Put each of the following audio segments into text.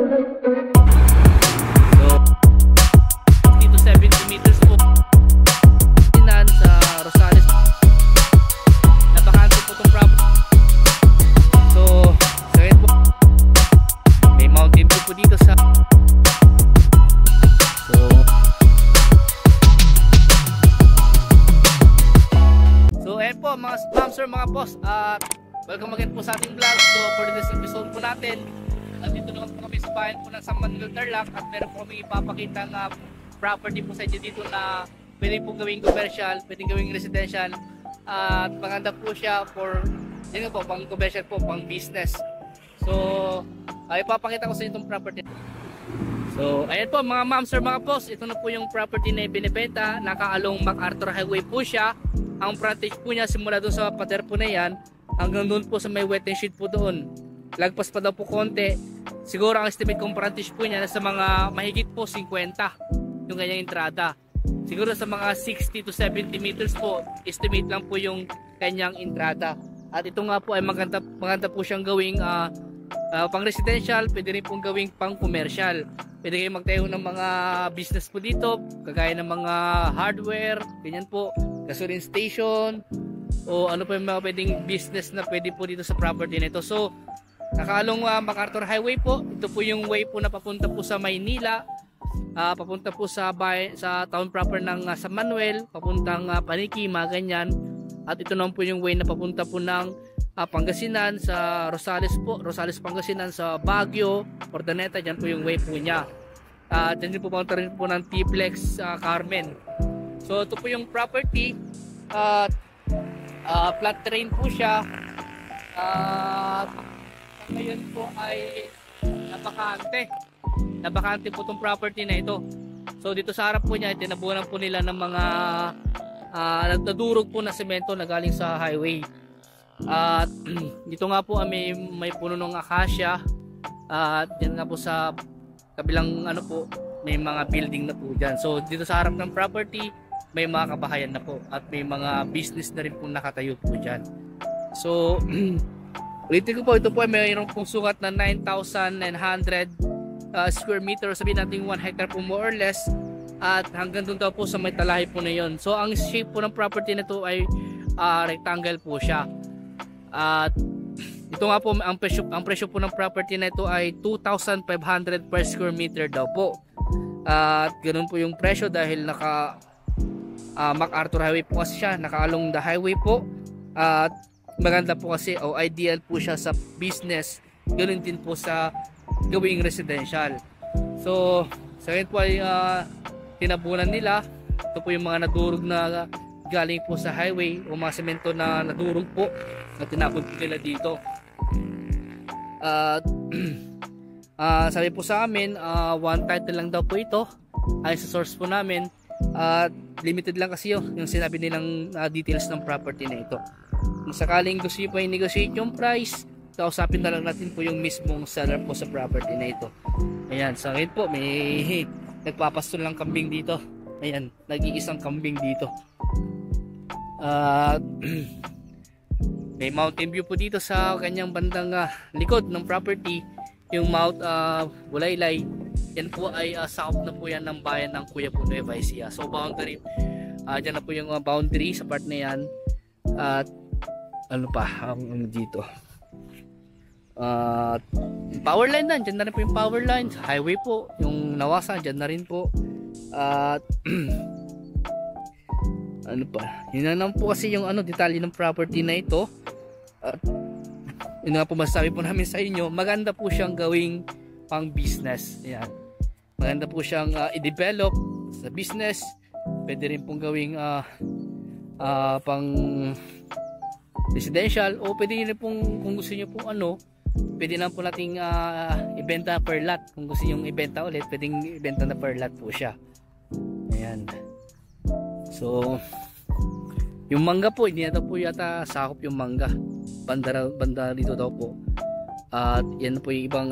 to 70 meters po sa Rosales. Nabakante po itong property. So ngayon po may mountain view po dito sa ayan po mga ma'am sir, mga boss, welcome again po sa ating vlog. So for this episode po natin, dito naman po kami sa bayan po ng San Manuel Tarlac at meron po kami ipapakita na property po sa inyo dito na pwede po gawing commercial, pwede gawing residential, at maganda po siya for yun po, pang commercial po, pang business. So ipapakita ko sa inyo itong property. So ayan po mga ma'am sir, mga boss, ito na po yung property na binibenta. Nakaalong MacArthur Highway po siya. Ang frontage po niya simula doon sa pader po na yan hanggang doon po sa may wetland sheet po doon. Lagpas pa daw po konti. Siguro ang estimate kong frontage po niya nasa mga mahigit po 50 yung kanyang entrada. Siguro sa mga 60 to 70 meters po, estimate lang po yung kanyang entrada. At ito nga po ay maganda po siyang gawing pang residential, pwede rin pong gawing pang commercial. Pwede kayong magtayo ng mga business po dito, kagaya ng mga hardware, ganyan po, gasoline station, o ano pa yung mga pwedeng business na pwede po dito sa property na ito. So, nakaalong MacArthur Highway po. Ito po yung way po na papunta po sa Maynila, papunta po sa town proper ng San Manuel, papuntang Paniki, mga ganyan. At ito naman po yung way na papunta po ng Pangasinan, sa Rosales po, Rosales Pangasinan, sa Baguio, Ordaneta, dyan po yung way po niya. Dyan din po papunta rin po ng T-Plex, Carmen. So ito po yung property, flat terrain po siya, ngayon po ay nabakante po itong property na ito. So dito sa harap po niya, tinabunan po nila ng mga nadurog po na semento na galing sa highway. At dito nga po may puno ng acacia, at dyan nga po sa kabilang ano po may mga building na po dyan. So dito sa harap ng property may mga kabahayan na po at may mga business na rin po nakatayo po dyan. So ulitin ko po, ito po ay mayroon pong sukat na 9,900 square meter, sabihin natin 1 hectare po more or less, at hanggang doon daw po sa may talahi po na yon. So ang shape po ng property na ito ay rectangle po siya. At ito nga po ang presyo po ng property na ito ay 2,500 per square meter daw po. At ganoon po yung presyo dahil naka MacArthur Highway po kasi siya, nakaalong the highway po. At maganda po kasi ideal po siya sa business, ganoon din po sa gawing residential. So sa ngayon po ay tinabunan nila. Ito po yung mga nadurog na galing po sa highway o mga semento na nadurog po na tinapon po nila dito. Sabi po sa amin, one title lang daw po ito ay sa source po namin, at limited lang kasi yung sinabi nilang details ng property na ito. Kung sakaling gusto nyo pa i-negotiate yung price, kausapin na lang natin po yung mismong seller po sa property na ito. Ayan, sa akin po may nagpapastol lang kambing dito. Ayan, nag-iisang kambing dito. May mountain view po dito sa kanyang bandang likod ng property, yung Mount Bulaylay. Yan po ay sakop na po yan ng bayan ng Kuya po Nueva Ecija. So boundary, dyan na po yung boundary sa part na yan. At ano pa ang dito, power line na, dyan na rin po yung power line. Highway po, yung Nawasa, dyan na rin po. At ano pa, yun na po kasi yung detalye ng property na ito. At yun nga po masasabi po namin sa inyo, maganda po siyang gawing pang business. Ayan, maganda po siyang i-develop sa business. Pwede rin pong gawing pang residential, o pwede rin pong, kung gusto nyo pong pwede na po nating ibenta per lot. Kung gusto nyo ibenta ulit, pwedeng ibenta na per lot po siya. Ayan. So yung mangga po, hindi na po yata sakop yung mangga, banda dito daw po. At yan po yung ibang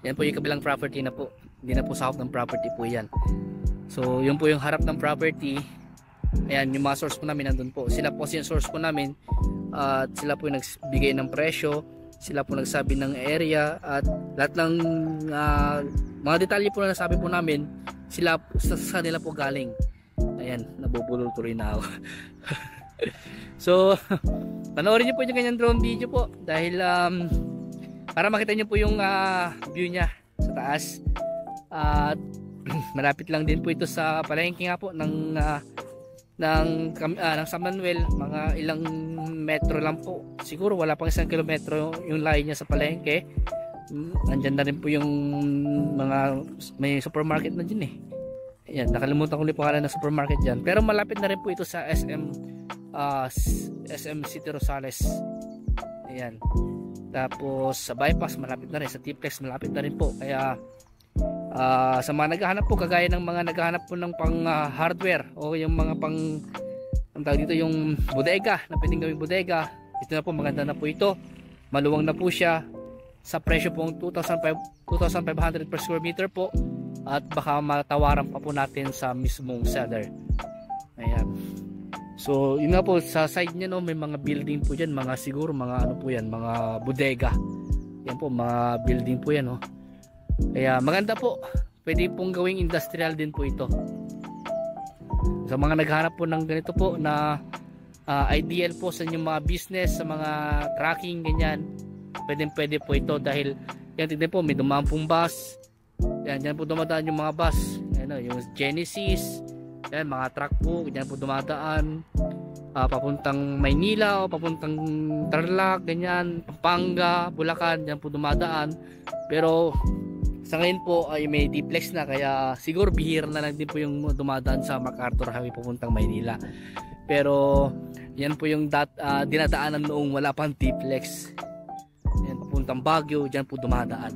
yan po yung kabilang property na po, hindi na po sakop ng property po yan. So yun po yung harap ng property. Ayan, yung mga source po namin nandun po. Sila po yung source po namin, at sila po yung nagbigay ng presyo. Sila po nagsabi ng area at lahat ng mga detalye po na nasabi po namin, sila sa nila po galing. Ayan, nabubulol tuloy na ako. So, panoorin niyo po yung kanyang drone video po dahil para makita niyo po yung view niya sa taas. At malapit lang din po ito sa palengke nga po ng San Manuel, mga ilang metro lang po. Siguro wala pang 1 kilometro yung layo niya sa palengke. Nandyan na rin po yung mga may supermarket na dyan eh. Ayan, nakalimutan ko ulit pangalan ng supermarket dyan. Pero malapit na rin po ito sa SM City Rosales. Ayan. Tapos sa bypass malapit na rin, sa T-Plex malapit na rin po. Kaya sa mga naghahanap po, kagaya ng mga naghahanap po ng pang hardware o yung mga pang ang tawag dito, yung bodega na pwedeng gawing bodega, ito na po, maganda na po ito, maluwang na po siya sa presyo pong 2,500 per square meter po, at baka matawaran pa po natin sa mismong seller. Ayan. So yun nga po, sa side niya no, may mga building po dyan, mga siguro mga ano po yan, mga bodega. Yan po, mga building po yan no. Kaya maganda po, pwede pong gawing industrial din po ito. Sa mga naghahanap po ng ganito po na ideal po sa inyong mga business, sa mga tracking ganyan, pwede po ito dahil yan, tignan po, may dumaan pong bus. Yan po dumadaan yung mga bus, yan, yung Genesis, yan, mga truck po, yan po dumadaan papuntang Maynila o papuntang Tarlac, ganyan, Pampanga, Bulacan, yan po dumadaan. Pero sa ngayon po ay may T-Plex na, kaya siguro bihira na lang din po yung dumadaan sa MacArthur Highway papuntang Maynila. Pero yan po yung dinadaanan noong wala pang T-Plex. Yan, papuntang Baguio, dyan po dumadaan.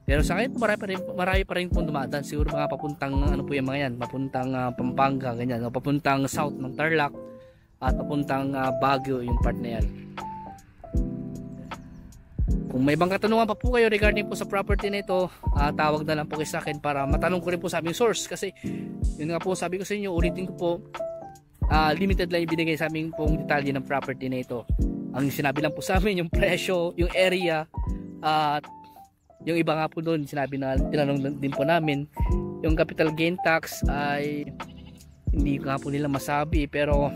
Pero sa ngayon po marami pa rin po dumadaan. Siguro mga papuntang ano po yung mga yan, papuntang Pampanga, ganyan, o papuntang south ng Tarlac at papuntang Baguio, yung part na yan. Kung may ibang katanungan pa po kayo regarding po sa property na ito, tawag na lang po kayo sa akin para matanong ko rin po sa aming source. Kasi yun nga po, sabi ko sa inyo, ulitin ko po, limited lang yung binigay sa aming pong detalye ng property na ito. Ang sinabi lang po sa amin yung presyo, yung area, at yung iba nga po doon sinabi na tinanong din po namin, yung capital gain tax ay hindi nga po nila masabi, pero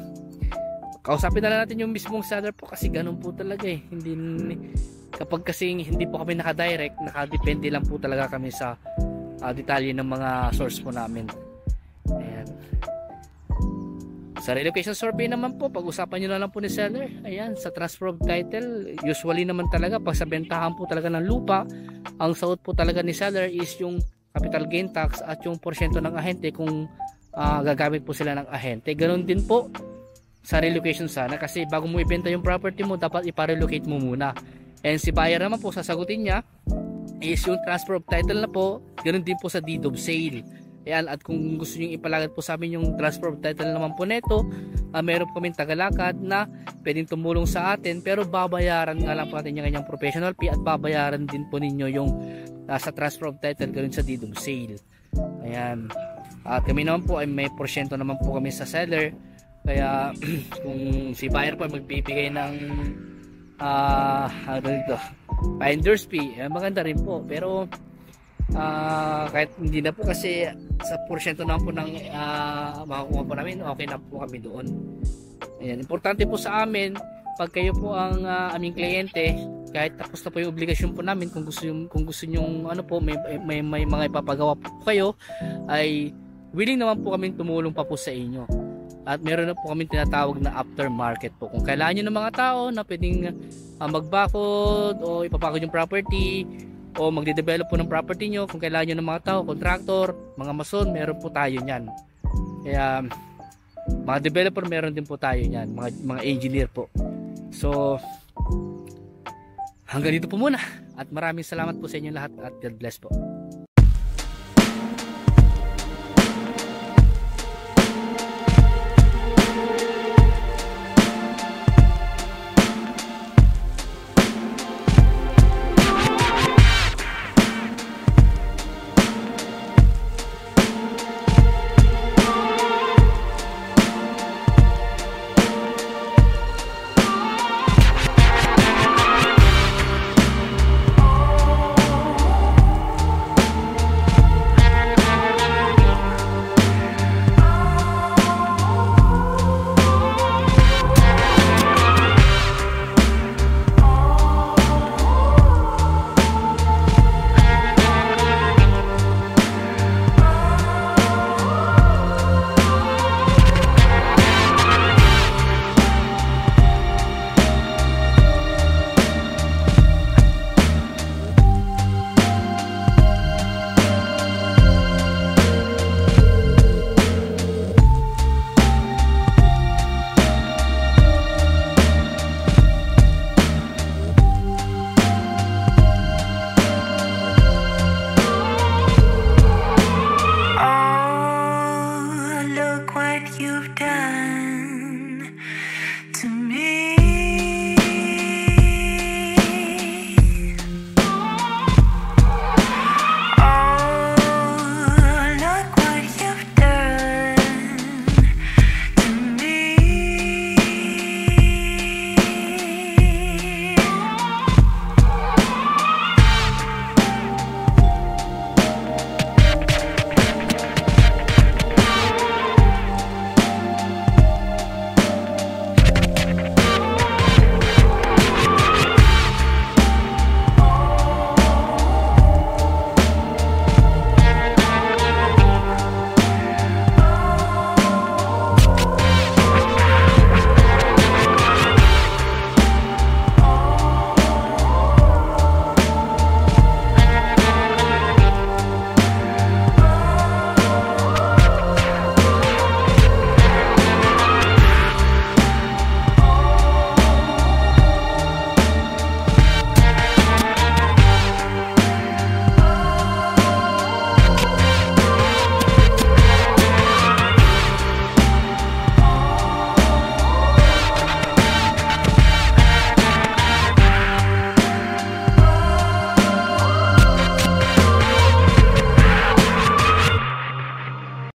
kausapin na lang natin yung mismong seller po kasi ganun po talaga eh. Kapag kasi hindi po kami naka-direct, nakadepende lang po talaga kami sa detalye ng mga source po namin. Ayan. Sa relocation survey naman po, pag-usapan nyo na lang po ni seller. Ayan, sa transfer of title, usually naman talaga pag sa bentahan po talaga ng lupa, ang sagot po talaga ni seller is yung capital gain tax at yung porsyento ng ahente kung gagamit po sila ng ahente. Ganon din po sa relocation sana, kasi bago mo ibenta yung property mo, dapat ipa-relocate mo muna. And si buyer naman po, sasagutin niya is yung transfer of title na po. Ganoon din po sa deed of sale. Ayan, at kung gusto niyo ipalagad po sa amin yung transfer of title naman po neto, meron po kaming tagalakad na pwedeng tumulong sa atin, pero babayaran nga lang po natin yung kanyang professional fee at babayaran din po ninyo yung sa transfer of title, ganoon sa deed of sale. Ayan. At kami naman po ay may porsyento naman po kami sa seller. Kaya kung si buyer po ay magbibigay ng finder's fee, maganda rin po, pero kahit hindi na po, kasi sa porsyento naman po ng makukuha po namin, okay na po kami doon. Ayan, importante po sa amin, pag kayo po ang aming kliyente, kahit tapos na po yung obligasyon po namin, kung gusto nyong ano po, may mga ipapagawa po kayo, ay willing naman po kami tumulong pa po sa inyo. At meron na po kami tinatawag na aftermarket po. Kung kailangan nyo ng mga tao na pwedeng magbakod o ipapakod yung property o magde-develop po ng property nyo, kung kailangan nyo ng mga tao, contractor, mga mason, meron po tayo nyan. Kaya mga developer, meron din po tayo nyan, mga engineer po. So hanggang dito po muna, at maraming salamat po sa inyo lahat, at God bless po.